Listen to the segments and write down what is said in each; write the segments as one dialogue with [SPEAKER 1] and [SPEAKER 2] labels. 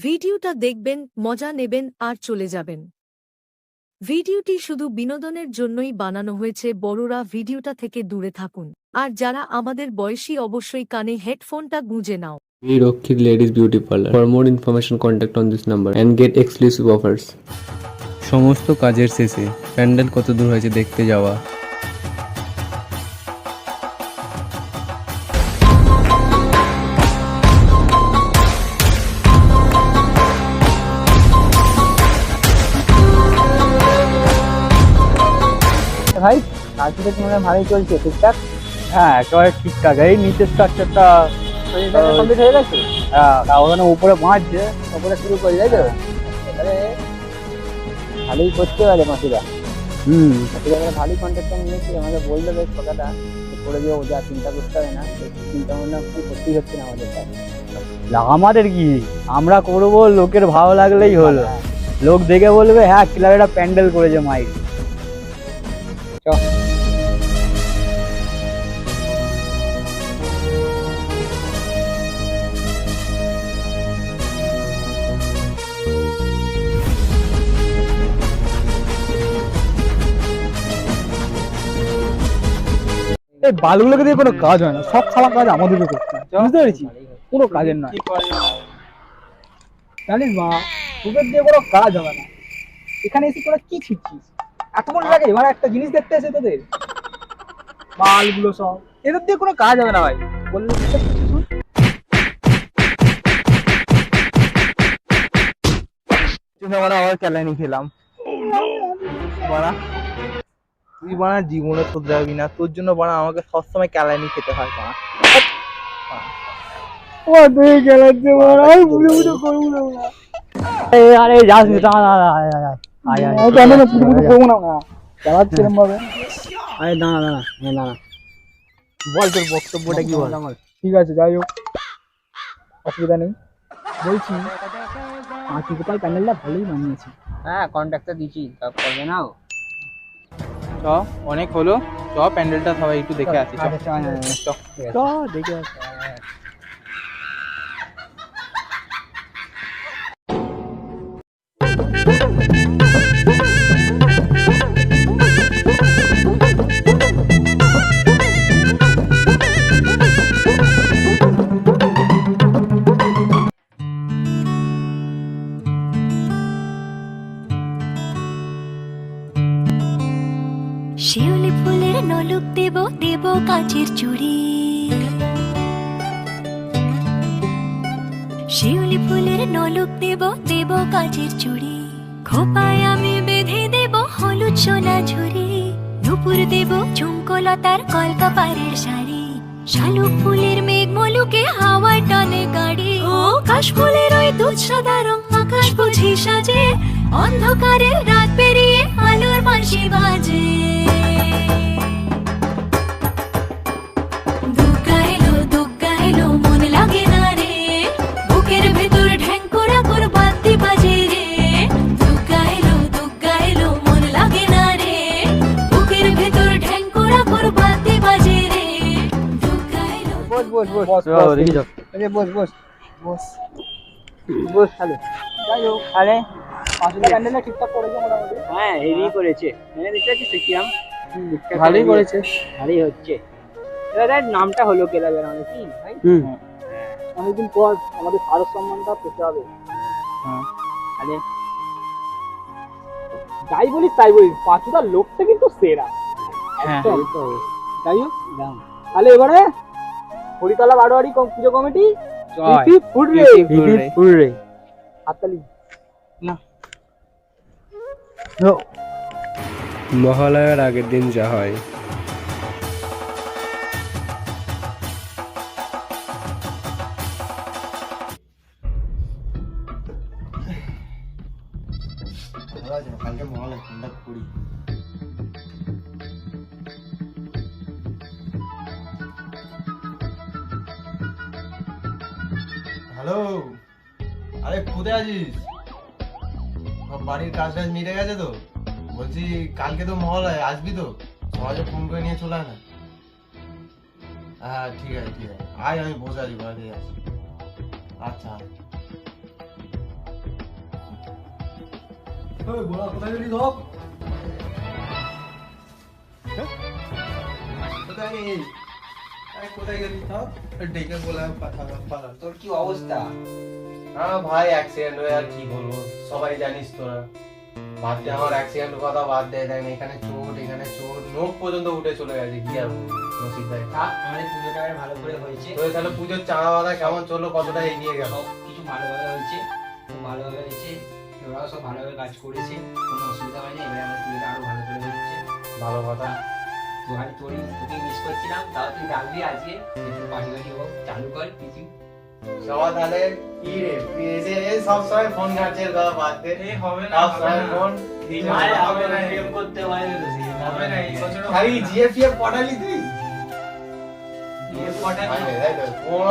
[SPEAKER 1] ভিডিওটা দেখবেন, মজা নেবেন আর চলে যাবেন। ভিডিওটি শুধু বিনোদনের জন্যই বানানো হয়েছে, বড়রা ভিডিওটা থেকে দূরে থাকুন। আর যারা আমাদের বয়সী অবশ্যই কানে হেডফোনটা গুঁজে নাও।
[SPEAKER 2] We Rockit Ladies Beauty Parlor. For more information, contact on this number and get exclusive offers.
[SPEAKER 3] সমস্ত কাজের শেষে প্যান্ডেল কত দূর হয়েছে দেখতে যাওয়া।
[SPEAKER 4] ভাই কাজটা তোমার ভালোই চলছে ঠিকঠাক?
[SPEAKER 5] হ্যাঁ একেবারে ঠিকঠাক। এই নিচের স্ট্রাকচারটা
[SPEAKER 4] কমপ্লিট হয়ে গেছে?
[SPEAKER 5] হ্যাঁ ওখানে উপরে বাঁধছে।
[SPEAKER 4] ওপরে শুরু করি তাই তো? এবারে ভালোই করতে পারে মাসিরা। মাসিরা ভালোই কন্ট্রাক্টটা নিয়েছে, আমাকে বললো বেশ কথাটা করে দিও, যা চিন্তা করতে হবে না, চিন্তা ভাবনা করতেই হচ্ছে না আমাদের কাছে।
[SPEAKER 5] আমাদের কি, আমরা করবো, লোকের ভালো লাগলেই হলো। লোক দেখে বলবে হ্যাঁ ক্লাবের প্যান্ডেল করেছে মাইক। এই বালুগুলোকে দিয়ে কোনো কাজ হয় না, সব খাওয়া কাজ আমাদেরকে করতে হয়, বুঝতে পেরেছি? কোনো কাজের নয়, জানিস মা, তোদের দিয়ে কোনো কাজ হবে না। এখানে এসে তোরা কি ছিটছিস? এতক্ষণ লাগে এবার একটা জিনিস দেখতে এসে তোদের বালগুলো সব, এদের দিয়ে কোনো কাজ হবে না ভাই। বললে
[SPEAKER 4] আবার ক্যালানি খেলাম। তুই বানা জীবনে শুধরাবি না, তোর জন্য বানা আমাকে সবসময় ক্যালানি খেতে হয়। বানা
[SPEAKER 5] আরে যাস না,
[SPEAKER 4] বল তোর বক্তব্যটা কি বল।
[SPEAKER 5] ঠিক আছে যাই হোক, অসুবিধা নেই। বলছি গোপাল প্যান্ডেলটা ভালোই বানিয়েছে।
[SPEAKER 4] হ্যাঁ কন্ট্রাক্টটা দিচ্ছি, সব করবে নাও।
[SPEAKER 6] চ অনেক হলো, চ প্যান্ডেলটা সবাই একটু দেখে আসি।
[SPEAKER 5] দেখে আসি।
[SPEAKER 7] শিউলি ফুলের নলুক দেব দেব কাচের চুড়ি, শিউলি ফুলের নলুক দেব দেব কাচের চুড়ি, খোপায় আমি বেঁধে দেব হলুদ সোনা ঝুরি, নুপুর দেব ঝুমকোলতার কলকাপাড়ের শাড়ি, শালুক ফুলের মেঘ মলুকে হাওয়ায় টানে গাড়ি, ও কাশ ফুলের ওই দুধ সাদা রং আকাশ বুঝি সাজে, অন্ধকারে রাত পেরিয়ে আলোর বাঁশি বাজে। দুগ্গা এলো মন লাগে না রে, বুকের ভেতর ঢ্যাং করা কর বাদ্যি বাজে রে। দুগ্গা এলো মন লাগে না রে, বুকের ভেতর ঢ্যাং করা কর বাদ্যি বাজে রে। দুগ্গা এলো।
[SPEAKER 4] বস বস বস
[SPEAKER 5] বস
[SPEAKER 4] বস বস বস বস তাহলে। যাই হোক তাহলে প্যান্ডেলটা ঠিকঠাক করেছে মোটামুটি।
[SPEAKER 5] হ্যাঁ হেভি করেছে, দেখতে পাচ্ছিস কিরাম
[SPEAKER 4] ভালোই করেছে।
[SPEAKER 5] ভালোই হচ্ছে। এবার নামটা হলো ক্লাবের আমাদের কি ভাই?
[SPEAKER 4] অনেকদিন পর আমাদের ভারত সম্মানটা পেতে হবে।
[SPEAKER 5] আরে
[SPEAKER 4] যাই বলিস তাই বলিস, পাঁচুদার লোকটা কিন্তু সেরা।
[SPEAKER 5] হ্যাঁ
[SPEAKER 4] যাই হোক তাহলে এবারে হরিতলা বারোয়ারি পুজো কমিটি
[SPEAKER 5] ফুটবে
[SPEAKER 4] হাততালি।
[SPEAKER 2] মহালয়ার আগের দিন যা হয়,
[SPEAKER 6] কালকে মহালয়া ঠান্ডা করি। হ্যালো, আরে কোথায় আছিস? সব বাড়ির কাজ টাজ মিটে গেছে তো? বলছি কালকে তো মহালয়া, আসবি তো? সবাইকে ফোন করে নিয়ে চলে আয় না। হ্যাঁ ঠিক আছে আয়, আমি বসে আছি, বাড়িতে আছি। আচ্ছা
[SPEAKER 5] কোথায় গেলি ধপ?
[SPEAKER 6] কোথায় গেলি সব ডেকে বললাম কথা বলা।
[SPEAKER 4] তোর কি অবস্থা?
[SPEAKER 6] হ্যাঁ ভাই, অ্যাক্সিডেন্ট হয়ে আর কি বলবো, সবাই জানিস তোরা। বাদ দে, আমার অ্যাক্সিডেন্টের কথা বাদ দে, দেখ এখানে চোট, এখানে চোট, নোখ পর্যন্ত উঠে চলে গেছে। কি আর বলবো নসিব ভাই।
[SPEAKER 4] আমাদের পুজোটা ভালো করে হয়েছে,
[SPEAKER 6] তো তাহলে পুজোর চাঁদা বাঁধা কেমন চললো, কতটা এগিয়ে গেল?
[SPEAKER 4] সব কিছু ভালোভাবে হয়েছে, খুব ভালোভাবে হয়েছে, ওরাও সব ভালোভাবে কাজ করেছে, কোনো অসুবিধা হয়নি। এবারে আমাদের পুজোটা আরো ভালো করে হচ্ছে।
[SPEAKER 6] ভালো কথা।
[SPEAKER 4] তোকে মিস করছিলাম, তাও তুই ডাকবি আজকে, একটু পার্টি বাড়ি হোক, চালু কর কিছু।
[SPEAKER 6] সবাই তাহলে কি রে, তুই এসে সব সময় ফোন ঘাটছে, কথা বাদ দে।
[SPEAKER 5] হবে
[SPEAKER 6] সব সময় ফোন
[SPEAKER 4] হবে না, প্রেম করতে পারে না,
[SPEAKER 5] হবে না, এই বছর
[SPEAKER 6] খালি জিএফএফ পটালি তুই। আরে তাই তো, কোন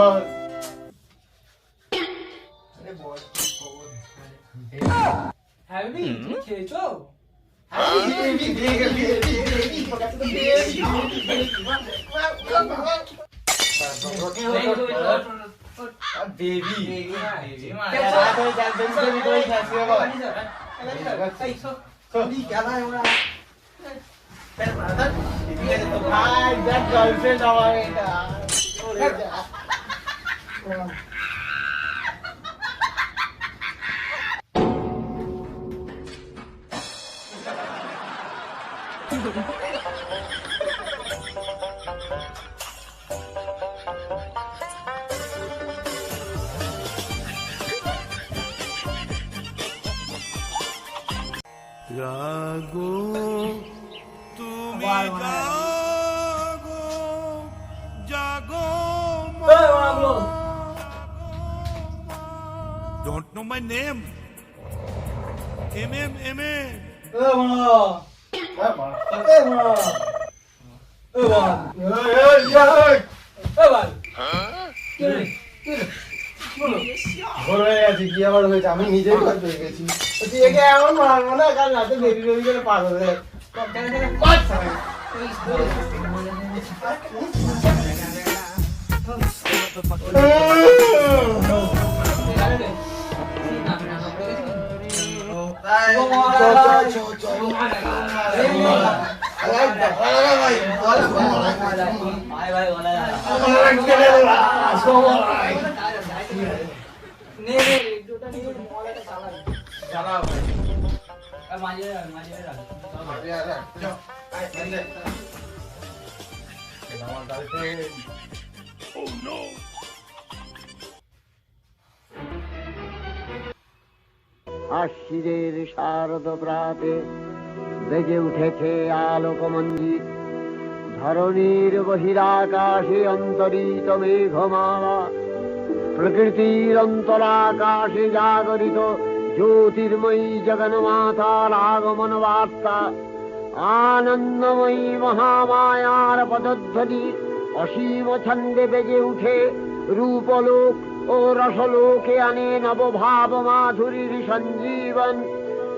[SPEAKER 5] হ্যাভি খেয়েছো?
[SPEAKER 6] গার্লফ্রেন্ড আমার এটা।
[SPEAKER 8] রাগো তুমি জাগো জাগো don't know my name mm
[SPEAKER 6] কি আবার হয়েছে, আমি নিজেই ভয় পেয়ে গেছি। তুই একে এমন মারবো না, কাল রাতে বেবি বেবি করে পাগল হয়ে
[SPEAKER 9] আশ্বিরের শারদ প্রাতে বেজে উঠেছে আলোক মঞ্জির, ধরণীর বহিরাকাশে অন্তরিত মেঘমালা, প্রকৃতির অন্তরাকাশে জাগরিত জ্যোতির্ময়ী জগন্মাতার আগমন বার্তা, আনন্দময়ী মহামায়ার পদধ্বনি অসীম ছন্দে বেজে উঠে রূপলোক ও রসলোকে আনে নবভাব মাধুরীর সঞ্জীবন।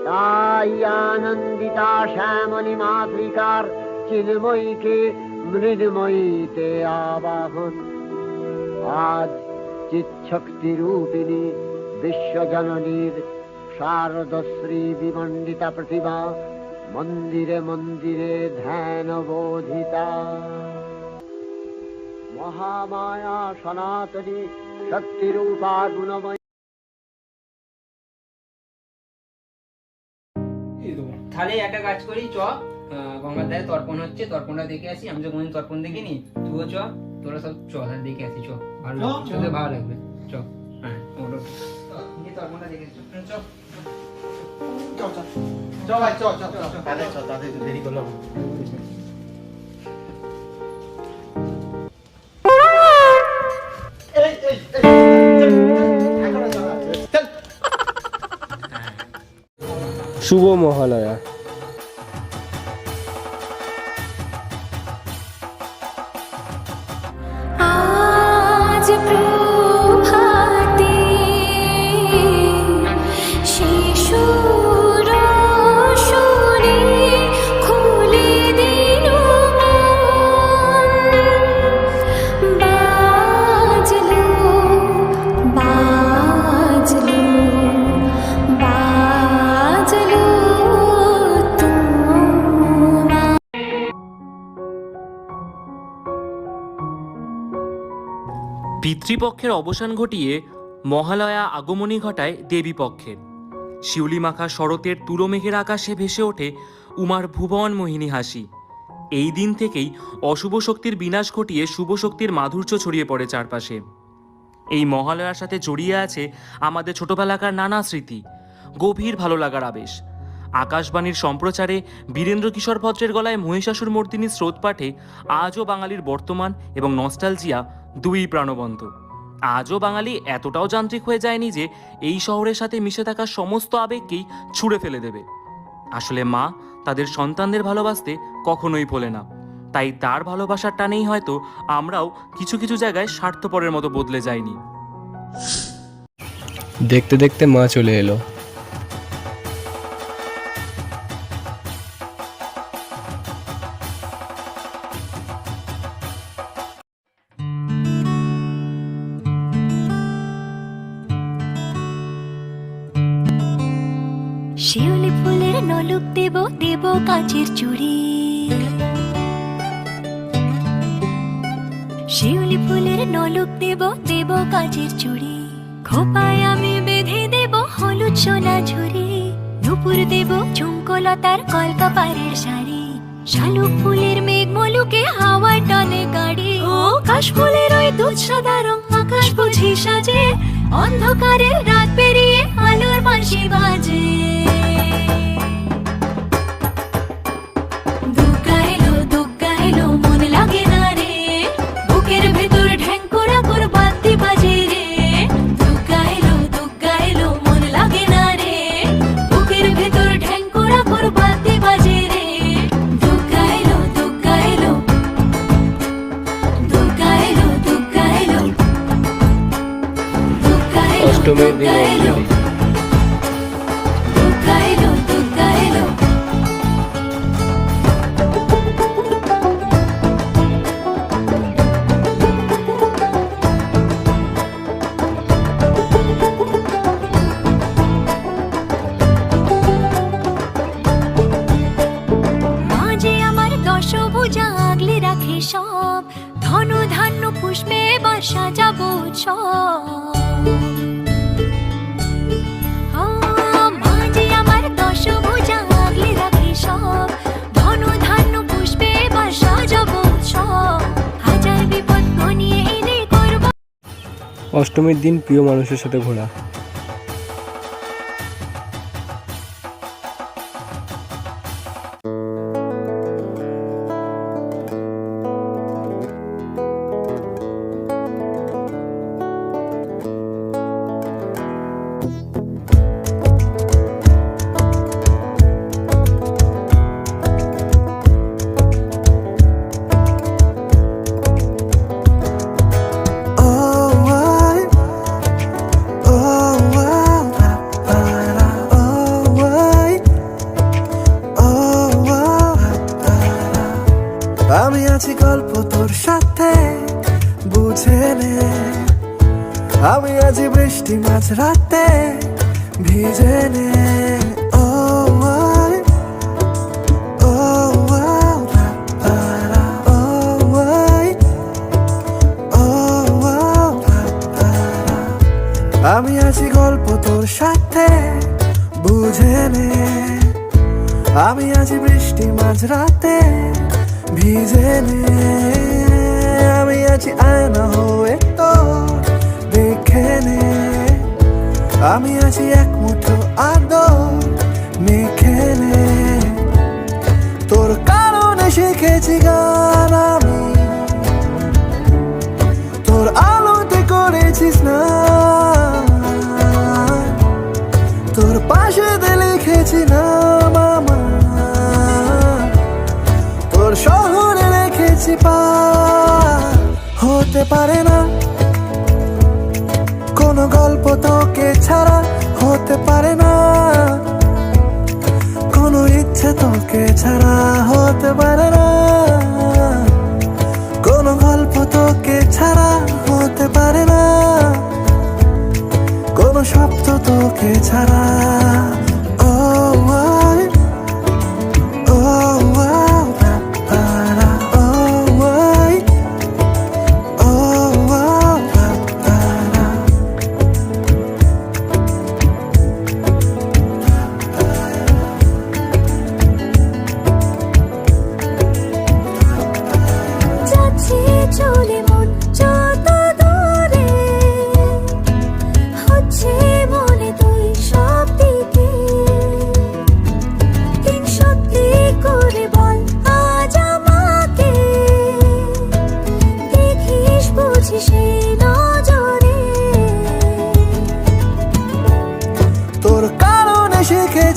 [SPEAKER 9] তাই আনন্দিতা শ্যামলী মাতৃকার চিন্ময়ীকে মৃন্ময়ীতে আবাহন। আজ চিৎশক্তি রূপিণী বিশ্বজননীর শারদশ্রী বিমণ্ডিতা প্রতিমা মন্দিরে মন্দিরে ধ্যান বোধিতা। মহামায়া সনাতনী শক্তিরূপা গুণময়ী।
[SPEAKER 4] তাহলে একটা কাজ করি, চ গঙ্গার ধারে তর্পণ হচ্ছে, তর্পণটা দেখে আসি। আমি তো কোনদিন তর্পণ দেখিনি, তুইও চ, তোরা সব চ, তাহলে দেখে আসি। চ, ভালো লাগবে, তোদের ভালো লাগবে। চ, হ্যাঁ তর্পণটা দেখে আসি। চ
[SPEAKER 6] ভাই, চ চ চ তাদের চ, তাদের দেরি করলাম।
[SPEAKER 3] শুভ মহালয়া।
[SPEAKER 7] আজ প্রভাতে শিশুর সুরে খুলে দিল মন। বাজলো বাজলো বাজলো
[SPEAKER 10] পিতৃপক্ষের অবসান ঘটিয়ে মহালয়া আগমনী ঘটায় দেবী পক্ষের। শিউলি মাখা শরতের তুলো মেঘের আকাশে ভেসে ওঠে উমার ভুবন মোহিনী হাসি। এই দিন থেকেই অশুভ শক্তির বিনাশ ঘটিয়ে শুভ শক্তির মাধুর্য ছড়িয়ে পড়ে চারপাশে। এই মহালয়ার সাথে জড়িয়ে আছে আমাদের ছোটবেলাকার নানা স্মৃতি, গভীর ভালো লাগার আবেশ। আকাশবাণীর সম্প্রচারে বীরেন্দ্র কিশোর ভদ্রের গলায় মহিষাসুর মর্দিনী স্রোত পাঠে আজও বাঙালির বর্তমান এবং নস্টালজিয়া দুই প্রাণবন্ত। আজও বাঙালি এতটাও যান্ত্রিক হয়ে যায়নি যে এই শহরের সাথে মিশে থাকা সমস্ত আবেগকেই ছুঁড়ে ফেলে দেবে। আসলে মা তাদের সন্তানদের ভালোবাসতে কখনোই ভোলে না, তাই তার ভালোবাসার টানেই হয়তো আমরাও কিছু কিছু জায়গায় স্বার্থপরের মতো বদলে যাইনি।
[SPEAKER 3] দেখতে দেখতে মা চলে এলো।
[SPEAKER 7] শিউলি ফুলের নলুক দেব দেব কাচের চুড়ি, শিউলি ফুলের নলুক দেব দেব কাচের চুড়ি, খোপায় আমি বেঁধে দেব হলুদ সোনা ঝুরি, নুপুর দেব ঝুমকোলতার কলকাপাড়ের শাড়ি, শালুক ফুলের মেঘ মলুকে হাওয়ার টানে গাড়ি, ও কাশ ফুলের ওই দুধ সাদা রং আকাশ বুঝি সাজে, অন্ধকারে রাত পেরিয়ে আলোর বাঁশি বাজে। দুগ্গা এলো মন লাগে না রে, বুকের ভেতর ঢ্যাঙ্করা কর বাদ্যি বাজে রে। দুগ্গা এলো মন লাগে না রে, বুকের ভেতর ঢ্যাঙ্করা কর বাদ্যি বাজে রে। দুগ্গা এলো দুগ্গা এলো দুগ্গা এলো দুগ্গা এলো দুগ্গা এলো
[SPEAKER 3] অষ্টমীর দিন
[SPEAKER 7] দুগ্গা এলো দুগ্গা এলো দুগ্গা এলো। মাঝে আমার দশভুজা আগলে রাখে সব, ধন ধান্য পুষ্পে এবার সাজাবো সব। মাঝে আমার দশভুজা আগলে রাখে সব, ধন ধান্য পুষ্পে এবার সাজাবো সব। হাজার বিপদ ঘনিয়ে এনে করবো।
[SPEAKER 3] অষ্টমীর দিন প্রিয় মানুষের সাথে ঘোরা।
[SPEAKER 11] আমি আছি গল্প তোর সাথে বুঝে নে, আমি আছি বৃষ্টি মাঝ রাতে ভিজে নে। ও আই, ও আও, তারা, ও আই, ও আও, তারা। আমি আছি গল্প তোর সাথে বুঝে নে, আমি আছি বৃষ্টি মাঝ রাতে ভিজে নে। আমি আছি আয়না হয়ে তো দেখে নে, আমি আছি এক মুঠো আদর মেখে নে। তোর কারণে শিখেছি গান আমি, তোর আলোতে করেছিস না, তোর পাশে লিখেছি না মামা, তোর শহরে রেখেছি পা। হতে পারে না কোনো গল্প তোকে ছাড়া, হতে পারে না কোনো ইচ্ছে তোকে ছাড়া, হতে পারে না কোনো গল্প তোকে ছাড়া, হতে পারে না কোনো শব্দ তোকে ছাড়া। ও আই, ও আও, তারা, ও আই, ও আও,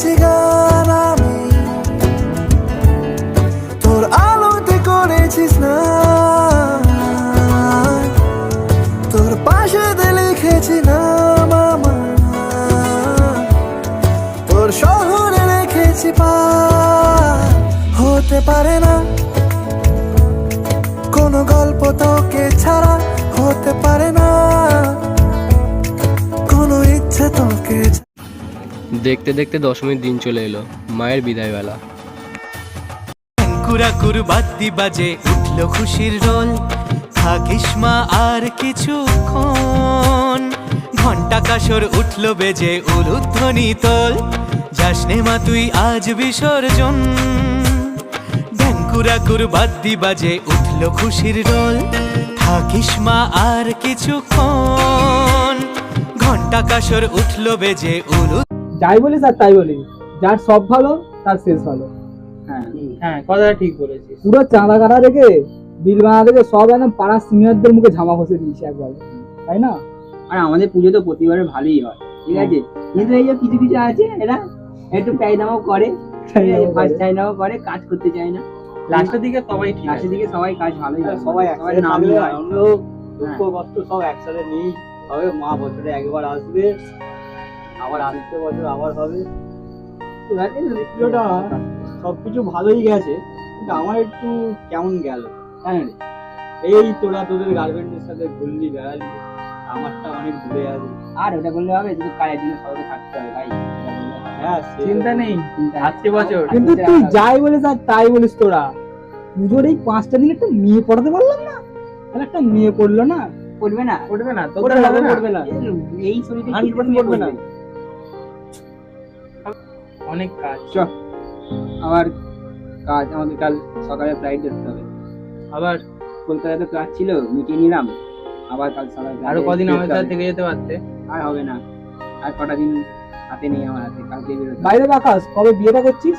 [SPEAKER 11] লিখেছি গান আমি, তোর আলোতে করেছিস না, তোর পাশেতে লিখেছি নাম আমার, তোর শহরে রেখেছি পার। হতে পারে না কোনো গল্প তোকে ছাড়া, হতে পারে না কোনো ইচ্ছে তোকে।
[SPEAKER 3] দেখতে দেখতে দশমীর দিন চলে এলো, মায়ের বিদায়বেলা।
[SPEAKER 11] কুরাকুর বাদ্যি বাজে উঠলো খুশির রোল, থাকিস মা আর কিছুক্ষণ। ঘন্টা কাসর উঠলো বেজে উলুধ্বনি তোল, যাসনে মা তুই আজ বিসর্জন। কুরাকুর বাদ্যি বাজে উঠলো খুশির রোল, থাকিস মা আর কিছুক্ষণ। ঘন্টা কাসর উঠলো বেজে
[SPEAKER 5] যাই বলিস আর তাই বলিস, যার সব ভালো তার শেষ ভালো।
[SPEAKER 4] হ্যাঁ
[SPEAKER 5] হ্যাঁ, কথাটা ঠিক বলেছিস।
[SPEAKER 4] পুরো চাঁদা কাটা রেখে বিল বানা থেকে সব একদম পাড়ার সিনিয়রদের মুখে ঝামা ঘষে দিয়েছে একবার, তাই না? আর আমাদের পুজো তো প্রতিবারে ভালোই হয়, ঠিক আছে, কিন্তু এই যে কিছু কিছু আছে এরা একটু চাইদামও করে, ফার্স্ট চাইদামও করে, কাজ করতে চায় না।
[SPEAKER 5] লাস্টের দিকে সবাই ঠিক,
[SPEAKER 4] লাস্টের দিকে সবাই কাজ ভালোই হয়,
[SPEAKER 5] সবাই
[SPEAKER 4] সবাই নামই হয়।
[SPEAKER 5] দুঃখ কষ্ট সব একসাথে নেই, তবে মা বছরে একবার আসবে, আবার আসতে বছর আবার হবে। সবকিছু ভালোই গেছে, কিন্তু আমার একটু কেমন গেল জানেন, এই তোরা তোদের গার্লফ্রেন্ডের সাথে ঘুরলি বেড়ালি, আমারটা অনেক দূরে আছে।
[SPEAKER 4] আর ওটা বললে হবে, শুধু কাজের জন্য সবাইকে থাকতে হবে ভাই।
[SPEAKER 5] হ্যাঁ, চিন্তা নেই, আজকে বছর।
[SPEAKER 4] কিন্তু তুই যাই বলিস আর তাই বলিস, তোরা পুজোর এই 5টা দিন একটা মেয়ে পড়াতে পারলাম না, তাহলে একটা মেয়ে পড়লো না, পড়বে না,
[SPEAKER 5] পড়বে না,
[SPEAKER 4] পড়বে না, এই শরীরে
[SPEAKER 5] 100% পড়বে না। অনেক কাজ।
[SPEAKER 4] আবার কাজ, আমাদের কাল সকালে ফ্লাইট ধরতে হবে,
[SPEAKER 5] আবার
[SPEAKER 4] কলকাতাতে ক্লাস ছিল মিটিয়ে নিলাম, আবার কাল সকালে
[SPEAKER 5] আরো কদিন আমাদের সাথে থেকে যেতে পারতে।
[SPEAKER 4] আর হবে না, আর কটা দিন হাতে নেই আমার হাতে, কালকে বেরোতে। বাইরে আকাশ, কবে বিয়েটা করছিস?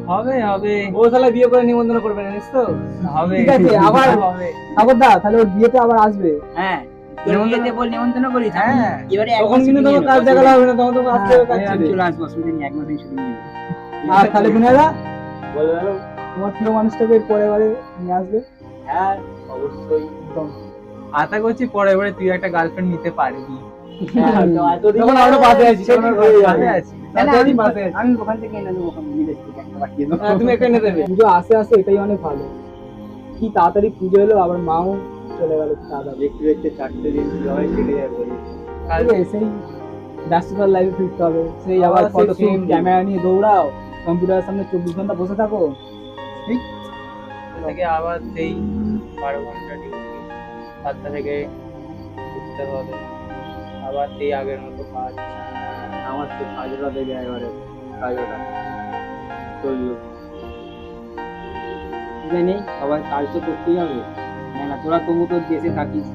[SPEAKER 5] হবে হবে, ও শালা বিয়ে করে নিমন্ত্রণ করবে জানিস তো, হবে,
[SPEAKER 4] ঠিক আছে, আবার হবে সাগরদা, তাহলে ওর বিয়েতে আবার আসবে। হ্যাঁ, নিমন্ত্রণ করিস। হ্যাঁ, এবারে
[SPEAKER 5] তখন কিন্তু তোমার কাজ দেখালে হবে না, তখন তো আসতে হবে, কাজ ছেড়ে।
[SPEAKER 4] চলে আসবো, অসুবিধা নেই, 1 মাসেই ছুটি নিয়ে। আর তাহলে বিনয়দা বলে দাও, তোমার প্রিয় মানুষটাকে পরের বারে নিয়ে আসবে।
[SPEAKER 5] হ্যাঁ, অবশ্যই। আশা করছি পরে এবারে তুই একটা গার্লফ্রেন্ড নিতে পারবি। তখন আমরা পাশে আছি,
[SPEAKER 4] আমি ওখান থেকে এনে দেবো, বিদেশ থেকে একটা পাঠিয়ে দেবো।
[SPEAKER 5] তুমি একটা এনে দেবে।
[SPEAKER 4] পুজো আসে আসে এটাই অনেক ভালো, কি তাড়াতাড়ি পুজো এলো, আবার মাও চলে গেল তাড়াতাড়ি।
[SPEAKER 5] দেখতে দেখতে 4টে দিন সবাই কেটে যাবে।
[SPEAKER 4] সেই ব্যস্ততার লাইফে ফিরতে হবে, সেই আবার
[SPEAKER 5] সেই
[SPEAKER 4] ফটো
[SPEAKER 5] same
[SPEAKER 4] ক্যামেরা নিয়ে দৌড়াও, কম্পিউটারের সামনে 24 ঘন্টা বসে থাকো।
[SPEAKER 5] থেকে আবার সেই 12 ঘন্টা ডিউটি, 7টা থেকে উঠতে হবে, আবার সেই আগের মতো কাজ। আমার তো কাজটা দেখে এবারে কাজটা চললো।
[SPEAKER 4] নেই, সবাই কাজ তো করতেই হবে, না তোরা তবু তোর দেশে থাকিস,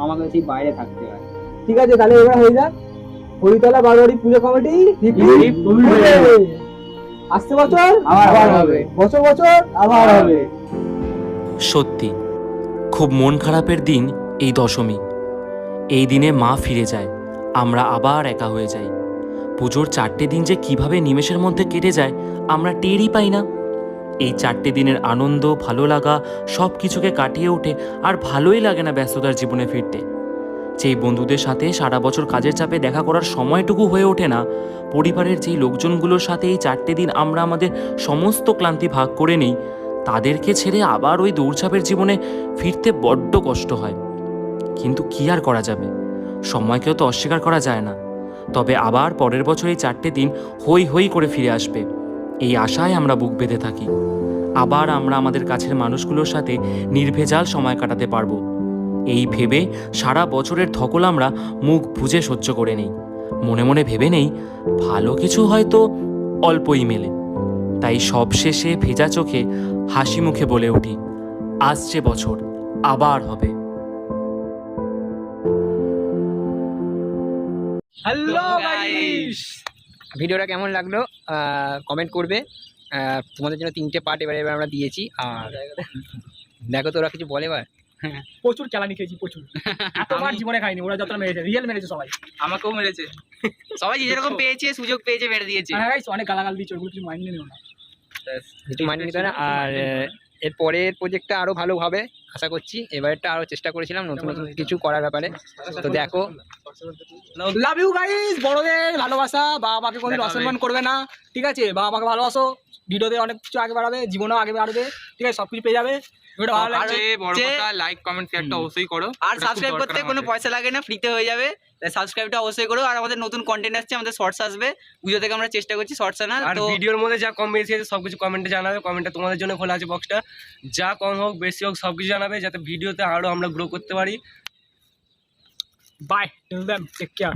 [SPEAKER 4] আমাকে সেই বাইরে থাকতে হয়। ঠিক আছে, তাহলে এবার হয়ে যাক হরিতলা বারোয়ারি পুজো কমিটি আসছে বছর আবার হবে, বছর বছর আবার হবে।
[SPEAKER 10] সত্যি খুব মন খারাপের দিন এই দশমী। এই দিনে মা ফিরে যায়, আমরা আবার একা হয়ে যাই। পুজোর 4টে দিন যে কিভাবে নিমেষের মধ্যে কেটে যায় আমরা টেরই পাই না। এই 4টে দিনের আনন্দ, ভালো লাগা সব কিছুকে কাটিয়ে ওঠে আর ভালোই লাগে না ব্যস্ততার জীবনে ফিরতে। যেই বন্ধুদের সাথে সারা বছর কাজের চাপে দেখা করার সময়টুকু হয়ে ওঠে না, পরিবারের যেই লোকজনগুলোর সাথে এই 4টে দিন আমরা আমাদের সমস্ত ক্লান্তি ভাগ করে নিই, তাদেরকে ছেড়ে আবার ওই দৌড়ঝাঁপের জীবনে ফিরতে বড্ড কষ্ট হয়। কিন্তু কি আর করা যাবে, সময়কেও তো অস্বীকার করা যায় না। তবে আবার পরের বছর এই 4টে দিন হই হই করে ফিরে আসবে, এই আশায় আমরা বুক বেঁধে থাকি। আবার আমরা আমাদের কাছের মানুষগুলোর সাথে নির্ভেজাল সময় কাটাতে পারবো, এই ভেবে সারা বছরের ধকল আমরা মুখ বুজে সহ্য করে নেই। মনে মনে ভেবে নেই ভালো কিছু হয়তো অল্পই মেলে। তাই সব শেষে ভেজা চোখে হাসি মুখে বলে উঠি, আসছে বছর আবার হবে।
[SPEAKER 5] হ্যালো গাইস,
[SPEAKER 4] ভিডিওটা কেমন লাগলো কমেন্ট করবে। তোমাদের জন্য 3টে পার্ট এবারে আমরা দিয়েছি, আর দেখো তোরা কিছু বলে এবার।
[SPEAKER 5] প্রচুর কেলানি খেয়েছি, প্রচুর। এতবার জীবনে খাইনি, ওরা যতটা মেরেছে, রিয়েল মেরেছে সবাই।
[SPEAKER 12] আমাকেও মেরেছে সবাই, যেরকম পেয়েছে সুযোগ পেয়েছে মেরে দিয়েছে।
[SPEAKER 5] হ্যাঁ গাইস, অনেক গালাগাল দিয়েছে, ওগুলো কিছু মাইন্ড নিও না।
[SPEAKER 4] কিছু মাইন্ড নিতে না। আর এর পরের প্রজেক্টটা আরো ভালো হবে আশা করছি। এবারটা আরো চেষ্টা করেছিলাম নতুন নতুন কিছু করার ব্যাপারে, তো দেখো।
[SPEAKER 5] লাভ ইউ গাইস, বড়দের ভালোবাসা, বাবা মাকে কোনোদিন অসম্মান করবে না, ঠিক আছে? বাবা মাকে ভালোবাসো, ভিডিওতে অনেক কিছু আগে বাড়াবে, জীবনেও আগে বাড়বে, ঠিক আছে? সবকিছু পেয়ে যাবে। ভিডিওটা ভালো লাগছে,
[SPEAKER 12] বড় কথা লাইক কমেন্ট শেয়ারটা অবশ্যই করো। আর সাবস্ক্রাইব করতে কোনো পয়সা লাগে না, ফ্রিতে হয়ে যাবে, তাই সাবস্ক্রাইবটা অবশ্যই করো। আর আমাদের নতুন কন্টেন্ট আসছে, আমাদের শর্টস আসবে, পুজো থেকে আমরা চেষ্টা করছি শর্টস আনার।
[SPEAKER 2] আর ভিডিওর মধ্যে যা কম বেশি আছে সবকিছু কমেন্টে জানাবে, কমেন্টে তোমাদের জন্য খোলা আছে বক্সটা, যা কম হোক বেশি হোক সবকিছু জানাবে, যাতে ভিডিওতে আরো আমরা গ্রো করতে পারি।
[SPEAKER 5] Bye, till then, take care.